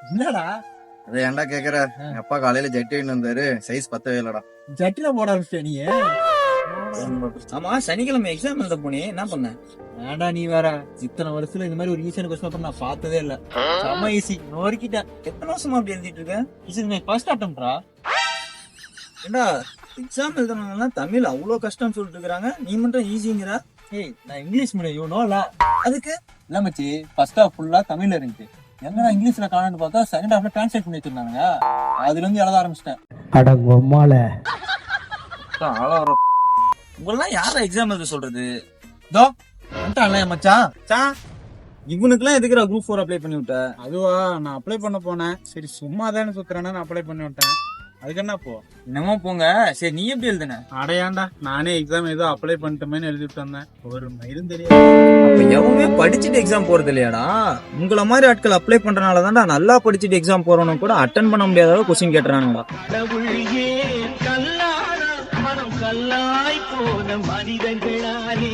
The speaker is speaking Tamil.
என்னடா அதை ஏன்டா கேக்குற? எங்க அப்பா காலையில ஜட்டி வாங்கிட்டு வந்தாரு, சைஸ் பத்தவே இல்லடா. ஜட்டில போட ஆரம்பிச்சிட்ட நீ? ஆமா, சனிக்கிழமை எக்ஸாம் எழுத போனே, என்ன பண்ண? ஏன்டா நீ வேற, இத்தனை வருஷத்துல இந்த மாதிரி ஒரு ஈஸியான கொஸ்டின் பேப்பர் நான் பார்த்ததே இல்ல. செம்ம ஈஸி, நோரிக்கிட்டேன். எத்தனை வருஷமா அப்படி எழுதிட்டு இருக்க? இது மை ஃபர்ஸ்ட் அட்டெம்ப்ட்ரா. ஏண்டா எக்ஸாம் எழுதணும்னா தமிழ் அவ்வளவு கஷ்டம் சொல்லிட்டு இருக்காங்க, நீ மட்டும் ஈஸிங்கிற? ஏய் நான் இங்கிலீஷ் மீடியம், யூ நோல. அதுக்கு இல்ல மச்சி, ஃபர்ஸ்ட் ஹாஃப் ஃபுல்லா தமிழ்ல இருந்துச்சு. என்னடா இங்கிலீஷ்ல காணன்னு பார்த்தா செகண்ட் ஹாஃப்ல டிரான்ஸ்லேட் பண்ணி வச்சிருந்தாங்க. அதுல இருந்து எழுத ஆரம்பிச்சிட்டேன். அட பொம்மால உங்களெல்லாம் யார எக்ஸாம் எழுத சொல்றது? தோ வந்துட்டான்ல என் மச்சான். இவனுக்குலாம் எதுக்குற குரூப் 4 அப்ளை பண்ணி விட்ட? அதுவா, நான் அப்ளை பண்ண போனேன். சரி சும்மா தானே சுத்துறேன்னு நான் அப்ளை பண்ணி விட்டேன். அதுக்கு என்ன போ? என்னமோ போங்க. சரி நீ எப்படி எழுதுன? அடையாண்டா, நானே எக்ஸாம் ஏதோ அப்ளை பண்ணிட்டோமேன்னு எழுதிட்டு வந்தேன். ஒரு மயிரும் தெரியாது. அப்ப எவனுமே படிச்சுட்டு எக்ஸாம் போறது இல்லையாடா? உங்கள மாதிரி ஆட்கள் அப்ளை பண்றனால தான்டா நல்லா படிச்சுட்டு எக்ஸாம் போறவனும் கூட அட்டன் பண்ண முடியாத அளவு கொஸ்டின் கேட்டுறானுடா. கல்லாய் போன மனிதர்களாலே